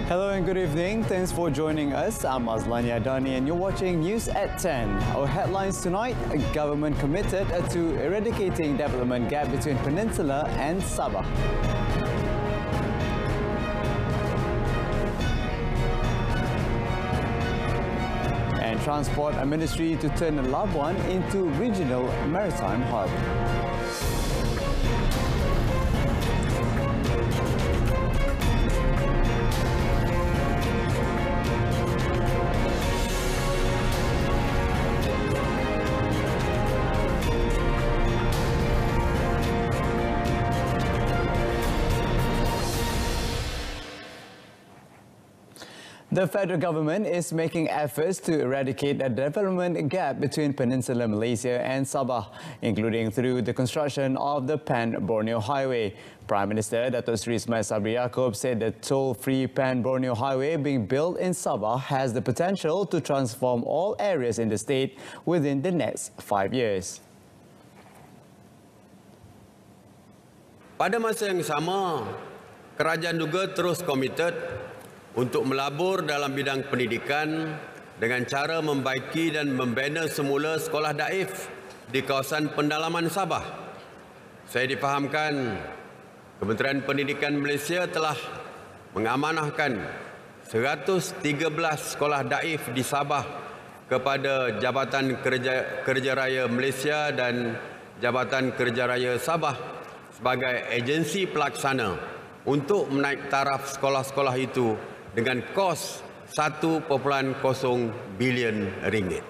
Hello and good evening. Thanks for joining us. I'm Azlani Adani and you're watching News at 10. Our headlines tonight: a government committed to eradicating development gap between Peninsula and Sabah. And Transport Ministry to turn Labuan into regional maritime hub. The federal government is making efforts to eradicate the development gap between Peninsular Malaysia and Sabah, including through the construction of the Pan-Borneo Highway. Prime Minister Datuk Seri Ismail Sabri Yaakob said the toll-free Pan-Borneo Highway being built in Sabah has the potential to transform all areas in the state within the next 5 years. Pada masa yang sama, kerajaan juga terus komited untuk melabur dalam bidang pendidikan dengan cara membaiki dan membina semula sekolah daif di kawasan pendalaman Sabah. Saya difahamkan Kementerian Pendidikan Malaysia telah mengamanahkan 113 sekolah daif di Sabah kepada Jabatan Kerja Raya Malaysia dan Jabatan Kerja Raya Sabah sebagai agensi pelaksana untuk menaik taraf sekolah-sekolah itu dengan kos 1.0 bilion ringgit.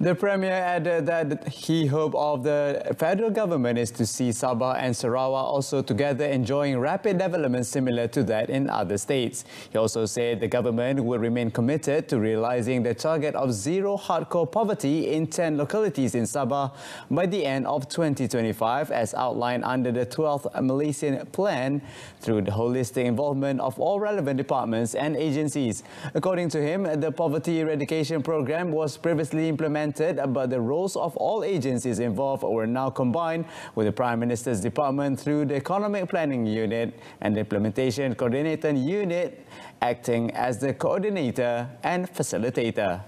The Premier added that he hoped of the federal government is to see Sabah and Sarawak also together enjoying rapid development similar to that in other states. He also said the government will remain committed to realising the target of zero hardcore poverty in 10 localities in Sabah by the end of 2025 as outlined under the 12th Malaysian Plan through the holistic involvement of all relevant departments and agencies. According to him, the poverty eradication program was previously implemented, but the roles of all agencies involved were now combined with the Prime Minister's department through the Economic Planning Unit and the Implementation Coordinator Unit acting as the coordinator and facilitator.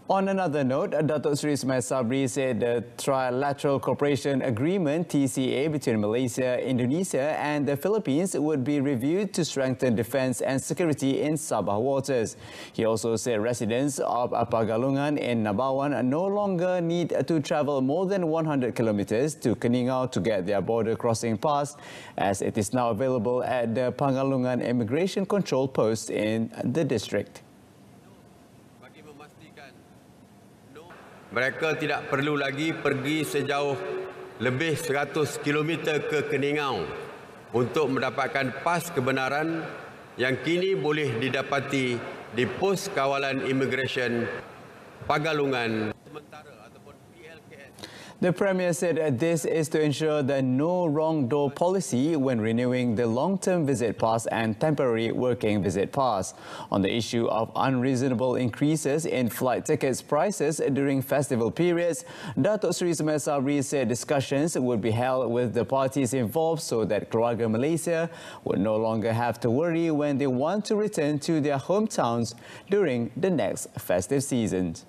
On another note, Datuk Seri Ismail Sabri said the Trilateral Cooperation Agreement (TCA) between Malaysia, Indonesia and the Philippines would be reviewed to strengthen defence and security in Sabah waters. He also said residents of Pagalungan in Nabawan no longer need to travel more than 100 kilometres to Keningau to get their border crossing pass, as it is now available at the Pagalungan Immigration Control Post in the district. Mereka tidak perlu lagi pergi sejauh lebih 100 km ke Keningau untuk mendapatkan pas kebenaran yang kini boleh didapati di pos kawalan imigresen Pagalungan. The Premier said this is to ensure the no wrong door policy when renewing the long-term visit pass and temporary working visit pass. On the issue of unreasonable increases in flight tickets prices during festival periods, Datuk Seri Ismail Sabri said discussions would be held with the parties involved so that Keluarga Malaysia would no longer have to worry when they want to return to their hometowns during the next festive season.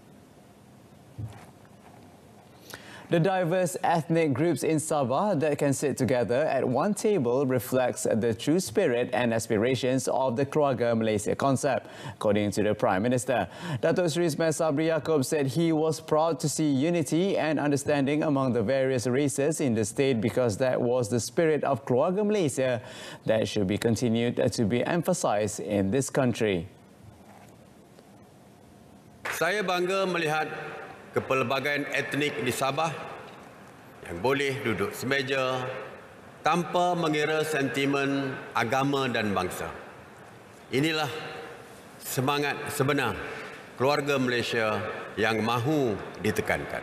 The diverse ethnic groups in Sabah that can sit together at one table reflects the true spirit and aspirations of the Keluarga Malaysia concept, according to the Prime Minister. Datuk Seri Ismail Sabri Yaakob said he was proud to see unity and understanding among the various races in the state because that was the spirit of Keluarga Malaysia that should be continued to be emphasised in this country. Saya bangga melihat kepelbagaian etnik di Sabah yang boleh duduk semeja tanpa mengira sentimen agama dan bangsa. Inilah semangat sebenar keluarga Malaysia yang mahu ditekankan.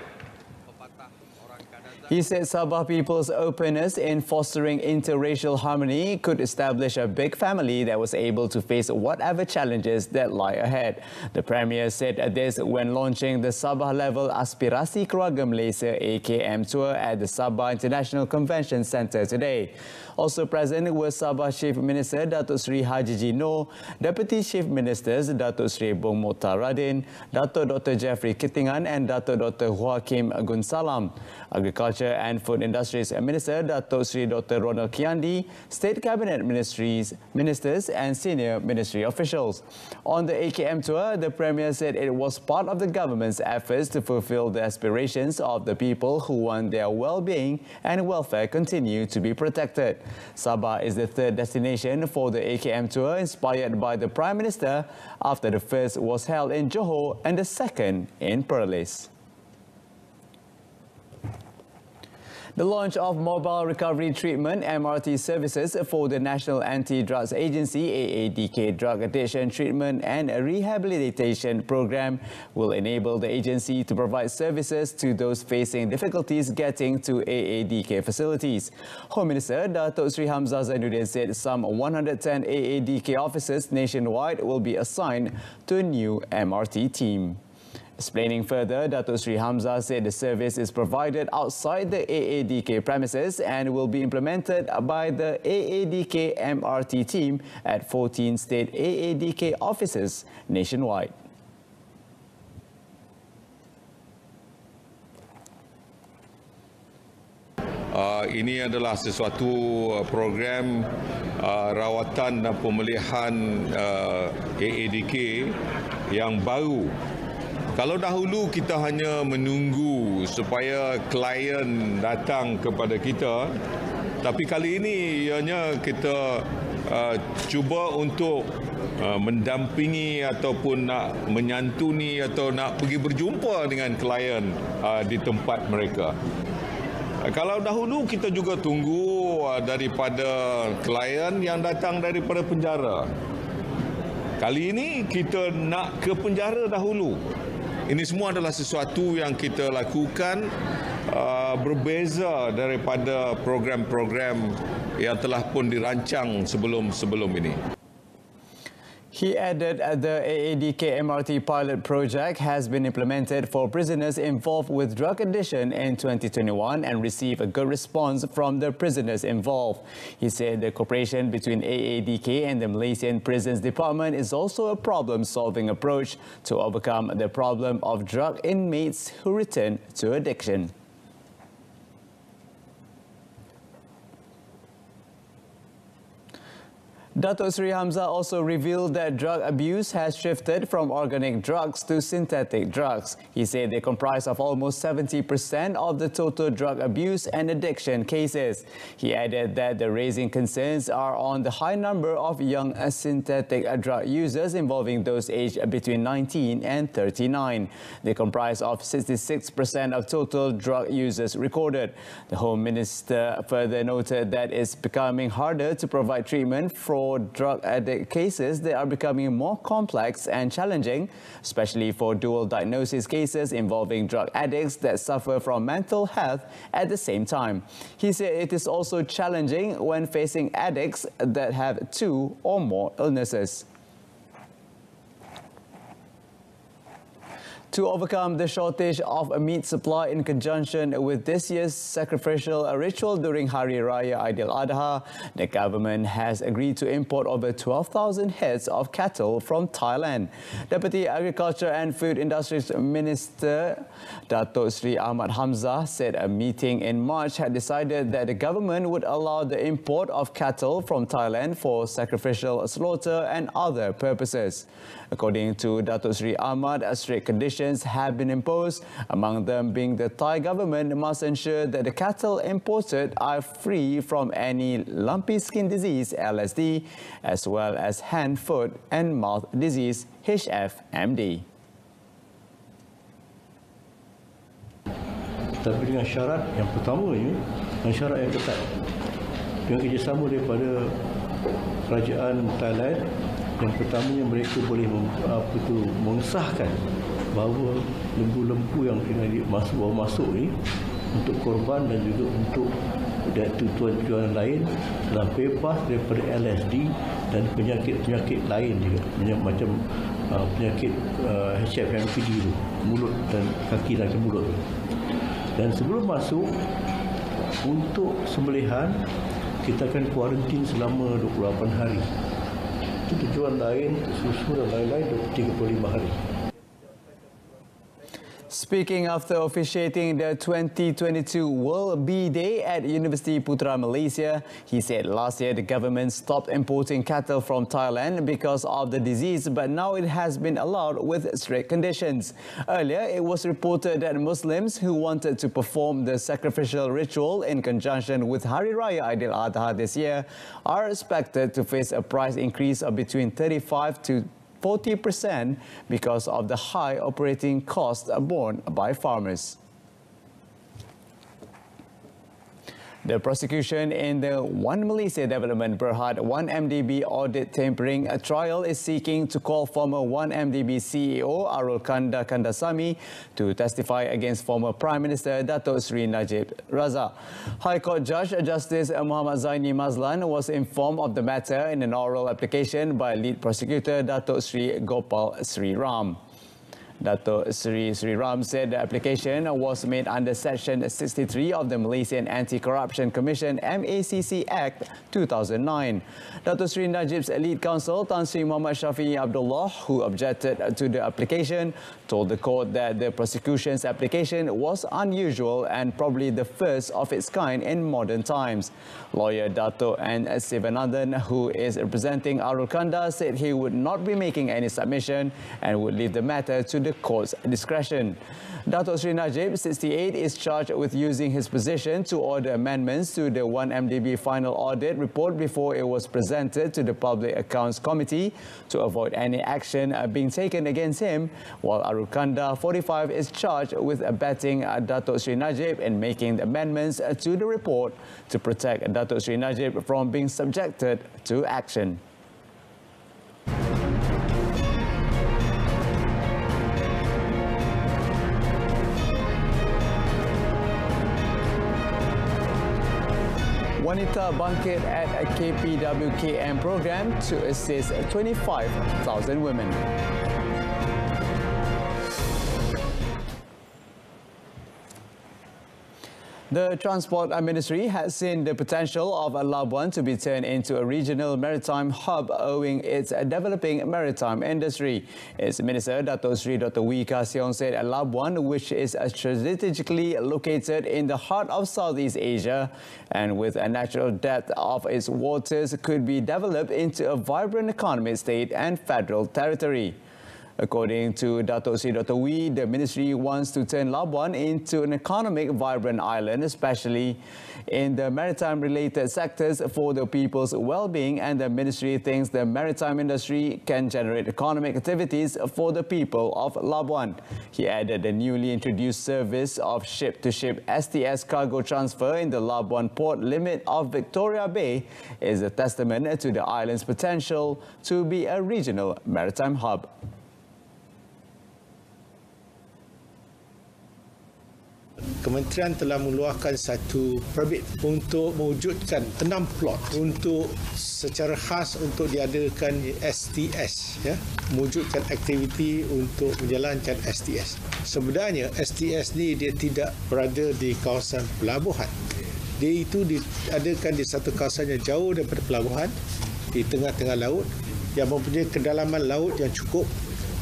He said Sabah people's openness in fostering interracial harmony could establish a big family that was able to face whatever challenges that lie ahead. The Premier said this when launching the Sabah-level Aspirasi Keluarga Malaysia AKM tour at the Sabah International Convention Centre today. Also present were Sabah Chief Minister Datuk Seri Haji Jino, Deputy Chief Ministers Datuk Seri Bong Mokhtar Radin, Datuk Dr. Jeffrey Kittingan and Datuk Dr. Joaquim Gunsalam. Agriculture and Food Industries Minister Datuk Seri Dr. Ronald Kiandi, State Cabinet Ministers and senior ministry officials. On the AKM tour, the Premier said it was part of the government's efforts to fulfill the aspirations of the people who want their well-being and welfare continue to be protected. Sabah is the third destination for the AKM tour, inspired by the Prime Minister, after the first was held in Johor and the second in Perlis. The launch of Mobile Recovery Treatment MRT services for the National Anti-Drugs Agency AADK Drug Addiction Treatment and Rehabilitation Program will enable the agency to provide services to those facing difficulties getting to AADK facilities. Home Minister Datuk Sri Hamzah Zainuddin said some 110 AADK officers nationwide will be assigned to a new MRT team. Explaining further, Datuk Sri Hamzah said the service is provided outside the AADK premises and will be implemented by the AADK MRT team at 14 state AADK offices nationwide. Ini adalah sesuatu program rawatan dan pemulihan AADK yang baru. Kalau dahulu kita hanya menunggu supaya klien datang kepada kita, tapi kali ini ianya kita cuba untuk mendampingi ataupun nak menyantuni atau nak pergi berjumpa dengan klien di tempat mereka. Kalau dahulu kita juga tunggu daripada klien yang datang daripada penjara. Kali ini kita nak ke penjara dahulu. Ini semua adalah sesuatu yang kita lakukan berbeza daripada program-program yang telah pun dirancang sebelum ini. He added the AADK MRT pilot project has been implemented for prisoners involved with drug addiction in 2021 and received a good response from the prisoners involved. He said the cooperation between AADK and the Malaysian Prisons Department is also a problem-solving approach to overcome the problem of drug inmates who return to addiction. Datuk Seri Hamzah also revealed that drug abuse has shifted from organic drugs to synthetic drugs. He said they comprise of almost 70% of the total drug abuse and addiction cases. He added that the raising concerns are on the high number of young synthetic drug users involving those aged between 19 and 39. They comprise of 66% of total drug users recorded. The Home Minister further noted that it's becoming harder to provide treatment for drug addict cases that are becoming more complex and challenging, especially for dual diagnosis cases involving drug addicts that suffer from mental health at the same time. He said it is also challenging when facing addicts that have two or more illnesses. To overcome the shortage of meat supply in conjunction with this year's sacrificial ritual during Hari Raya Aidil-Adha, the government has agreed to import over 12,000 heads of cattle from Thailand. Deputy Agriculture and Food Industries Minister Datuk Sri Ahmad Hamzah said a meeting in March had decided that the government would allow the import of cattle from Thailand for sacrificial slaughter and other purposes. According to Datuk Sri Ahmad, strict conditions have been imposed, among them being the Thai government must ensure that the cattle imported are free from any lumpy skin disease (LSD), as well as hand, foot and mouth disease (HFMD). Tapi dengan syarat yang pertama ini, dengan syarat yang ketat, dengan kerjasama daripada kerajaan Thailand. Yang pertamanya mereka boleh mengesahkan bahawa lembu-lembu yang kena bawa masuk ni untuk korban dan juga untuk tujuan lain telah bebas daripada LSD dan penyakit-penyakit lain juga, macam penyakit HFMPD itu, mulut dan kaki dan mulut. Dan sebelum masuk untuk sembelihan, kita akan kuarantin selama 28 hari. Itu tujuan lain, susu dan lain-lain 35 hari. Speaking after officiating the 2022 World Bee Day at University Putra Malaysia, he said last year the government stopped importing cattle from Thailand because of the disease, but now it has been allowed with strict conditions. Earlier, it was reported that Muslims who wanted to perform the sacrificial ritual in conjunction with Hari Raya Aidil Adha this year are expected to face a price increase of between 35 to 40% because of the high operating costs borne by farmers. The prosecution in the One Malaysia Development Berhad 1MDB audit tampering trial is seeking to call former 1MDB CEO Arul Kanda Kandasamy to testify against former Prime Minister Datuk Seri Najib Razak. High Court Judge Justice Muhammad Zaini Mazlan was informed of the matter in an oral application by lead prosecutor Datuk Seri Gopal Sri Ram. Dato' Sri Ram said the application was made under Section 63 of the Malaysian Anti-Corruption Commission MACC Act 2009. Dato' Sri Najib's lead counsel Tan Sri Muhammad Shafi'i Abdullah, who objected to the application, told the court that the prosecution's application was unusual and probably the first of its kind in modern times. Lawyer Dato' N. Sivanathan, who is representing Arul Kanda, said he would not be making any submission and would leave the matter to the court's discretion. Dato' Sri Najib, 68, is charged with using his position to order amendments to the 1MDB final audit report before it was presented to the Public Accounts Committee to avoid any action being taken against him, while Arul Kanda, 45, is charged with abetting Dato' Sri Najib in making the amendments to the report to protect Dato' Sri Najib from being subjected to action. Wanita bangkit at a KPWKM program to assist 25,000 women. The Transport Ministry has seen the potential of Labuan to be turned into a regional maritime hub owing its developing maritime industry. Its Minister, Dato' Sri Dr. Wee Ka Siong, said Labuan, which is strategically located in the heart of Southeast Asia and with a natural depth of its waters, could be developed into a vibrant economic state and federal territory. According to Dato' Sri Dr. Wee, the ministry wants to turn Labuan into an economic vibrant island, especially in the maritime-related sectors for the people's well-being, and the ministry thinks the maritime industry can generate economic activities for the people of Labuan. He added the newly introduced service of ship-to-ship STS cargo transfer in the Labuan port limit of Victoria Bay is a testament to the island's potential to be a regional maritime hub. Kementerian telah mengeluarkan satu perbit untuk mewujudkan 6 plot untuk secara khas untuk diadakan STS, ya, mewujudkan aktiviti untuk menjalankan STS. Sebenarnya STS ni dia tidak berada di kawasan pelabuhan. Dia itu diadakan di satu kawasan yang jauh daripada pelabuhan, di tengah-tengah laut, yang mempunyai kedalaman laut yang cukup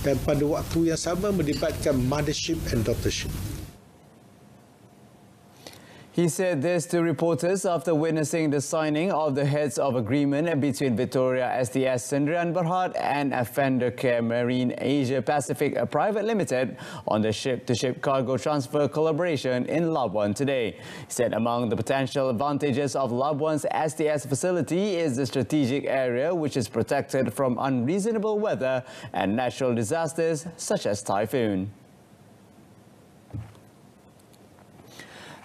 dan pada waktu yang sama melibatkan mothership and daughtership. He said this to reporters after witnessing the signing of the heads of agreement between Victoria SDS Sdn Bhd and Fender Care Marine Asia Pacific Private Limited on the ship-to-ship cargo transfer collaboration in Labuan today. He said among the potential advantages of Labuan's SDS facility is the strategic area which is protected from unreasonable weather and natural disasters such as typhoon.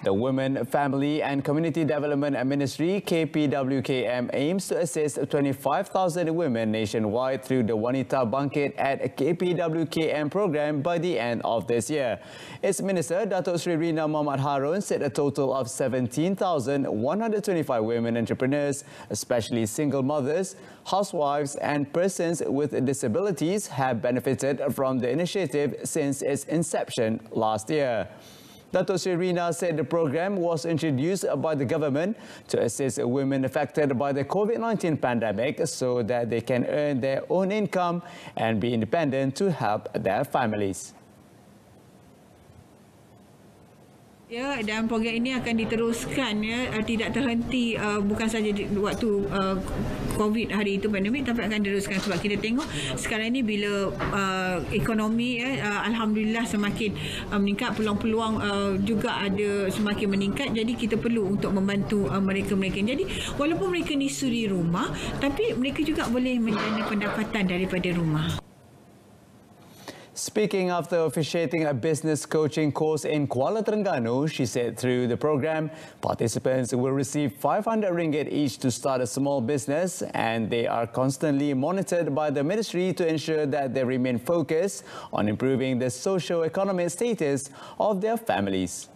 The Women, Family and Community Development Ministry, KPWKM, aims to assist 25,000 women nationwide through the Wanita Bangkit at KPWKM program by the end of this year. Its Minister, Datuk Sri Rina Muhammad Harun, said a total of 17,125 women entrepreneurs, especially single mothers, housewives and persons with disabilities have benefited from the initiative since its inception last year. Datuk Sri Rina said the program was introduced by the government to assist women affected by the COVID-19 pandemic so that they can earn their own income and be independent to help their families. Ya, dan program ini akan diteruskan tidak terhenti bukan saja waktu COVID hari itu pandemik, tapi akan diteruskan sebab kita tengok sekarang ini bila ekonomi alhamdulillah semakin meningkat, peluang-peluang juga ada semakin meningkat, jadi kita perlu untuk membantu mereka-mereka. Jadi walaupun mereka ni suri rumah, tapi mereka juga boleh menjana pendapatan daripada rumah. Speaking after officiating a business coaching course in Kuala Terengganu, she said through the program, participants will receive 500 ringgit each to start a small business, and they are constantly monitored by the ministry to ensure that they remain focused on improving the socio-economic status of their families.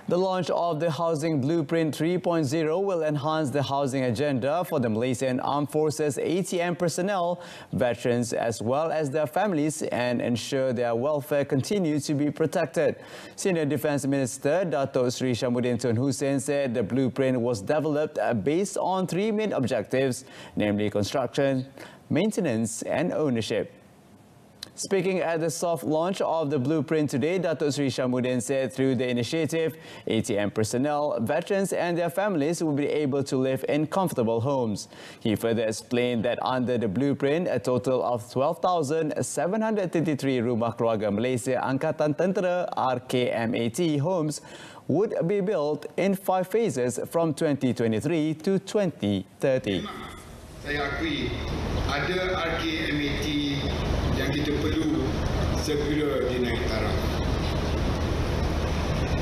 The launch of the Housing Blueprint 3.0 will enhance the housing agenda for the Malaysian Armed Forces ATM personnel, veterans as well as their families, and ensure their welfare continues to be protected. Senior Defence Minister Datuk Sri Shammuddin Tun Hussein said the blueprint was developed based on three main objectives, namely construction, maintenance and ownership. Speaking at the soft launch of the blueprint today, Datuk Sri Shammuddin said through the initiative, ATM personnel, veterans and their families will be able to live in comfortable homes. He further explained that under the blueprint, a total of 12,733 Rumah Keluarga Malaysia Angkatan Tentera RKMAT homes would be built in 5 phases from 2023 to 2030. Saya akui ada RKMAT yang kita perlu segera dinaik taraf.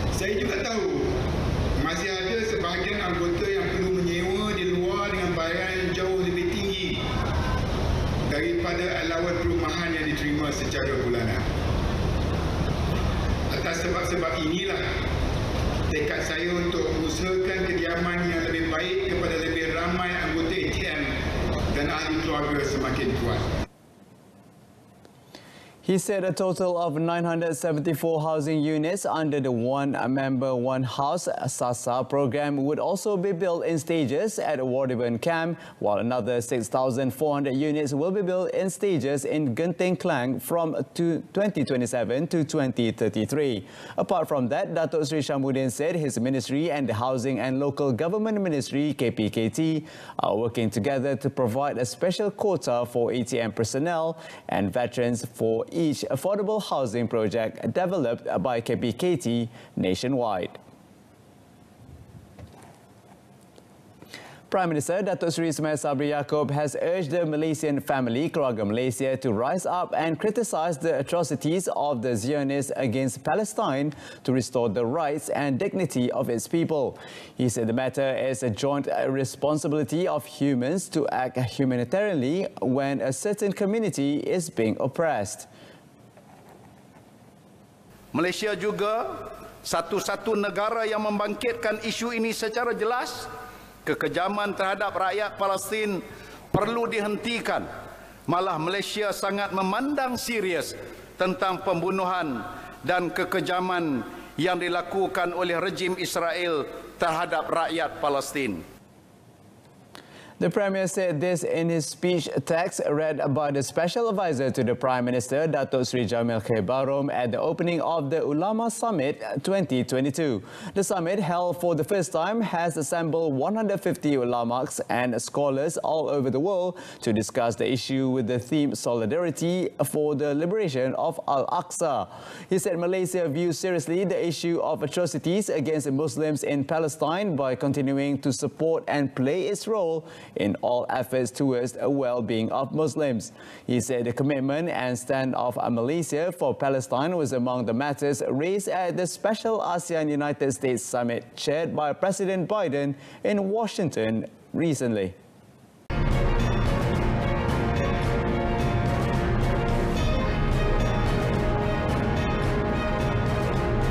Saya juga tahu masih ada sebahagian anggota yang perlu menyewa di luar dengan bayaran yang jauh lebih tinggi daripada allowance perumahan yang diterima secara bulanan. Atas sebab-sebab inilah tekad saya untuk mengusahakan kediaman yang lebih baik kepada lebih ramai anggota ATM dan ahli keluarga semakin kuat. He said a total of 974 housing units under the One Member One House SAHIH program would also be built in stages at Wardiban Camp, while another 6,400 units will be built in stages in Genting Klang from 2027 to 2033. Apart from that, Datuk Sri Shammuddin said his ministry and the Housing and Local Government Ministry, KPKT, are working together to provide a special quota for ATM personnel and veterans for each affordable housing project developed by KPKT nationwide. Prime Minister Datuk Seri Semasa has urged the Malaysian family, Keluarga Malaysia, to rise up and criticise the atrocities of the Zionists against Palestine to restore the rights and dignity of its people. He said the matter is a joint responsibility of humans to act humanitarianly when a certain community is being oppressed. Malaysia juga satu-satu negara yang membangkitkan isu ini secara jelas. Kekejaman terhadap rakyat Palestin perlu dihentikan. Malah Malaysia sangat memandang serius tentang pembunuhan dan kekejaman yang dilakukan oleh rejim Israel terhadap rakyat Palestin. The Premier said this in his speech text read by the Special Advisor to the Prime Minister, Datuk Sri Jamil K. Barom, at the opening of the Ulama Summit 2022. The summit, held for the first time, has assembled 150 ulamas and scholars all over the world to discuss the issue with the theme Solidarity for the Liberation of Al-Aqsa. He said Malaysia views seriously the issue of atrocities against Muslims in Palestine by continuing to support and play its role in all efforts towards the well-being of Muslims. He said the commitment and stand of Malaysia for Palestine was among the matters raised at the special ASEAN-United States summit chaired by President Biden in Washington recently.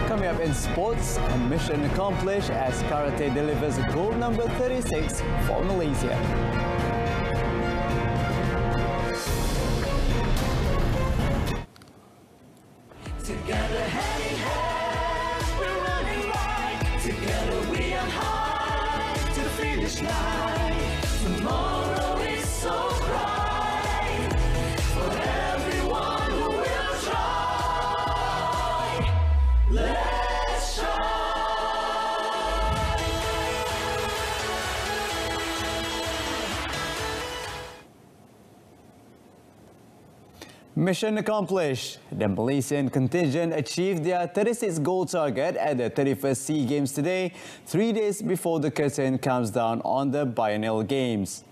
Coming up in sports, a mission accomplished as karate delivers goal number 36 for Malaysia. Together, hand in hand, we're running right. Together we are high to the finish line. Tomorrow is so bright for everyone who will try. Let's shine. Mission accomplished. The Malaysian contingent achieved their 36-goal target at the 31st SEA Games today, 3 days before the curtain comes down on the Biennial Games.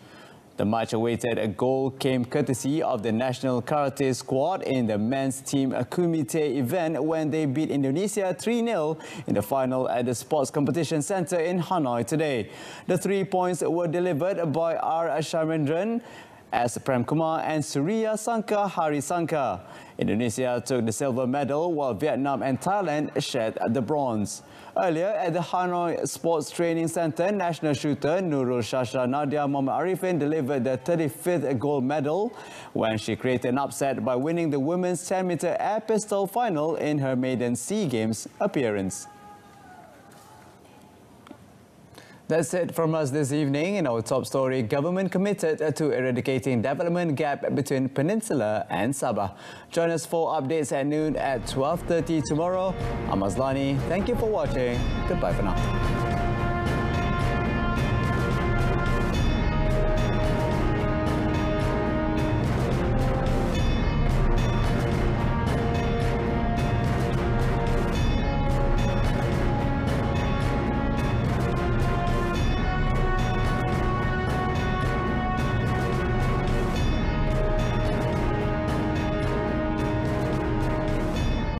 The much-awaited goal came courtesy of the national karate squad in the men's team Kumite event when they beat Indonesia 3-0 in the final at the Sports Competition Centre in Hanoi today. The 3 points were delivered by R. Sharmendran, as Prem Kumar and Surya Sangka Hari Sangka. Indonesia took the silver medal while Vietnam and Thailand shared the bronze. Earlier at the Hanoi Sports Training Centre, national shooter Nurul Shasha Nadia Muhammad Arifin delivered the 35th gold medal when she created an upset by winning the women's 10-meter air pistol final in her maiden SEA Games appearance. That's it from us this evening. In our top story, government committed to eradicating development gap between Peninsula and Sabah. Join us for updates at noon at 12:30 tomorrow. I'm Azlani. Thank you for watching. Goodbye for now.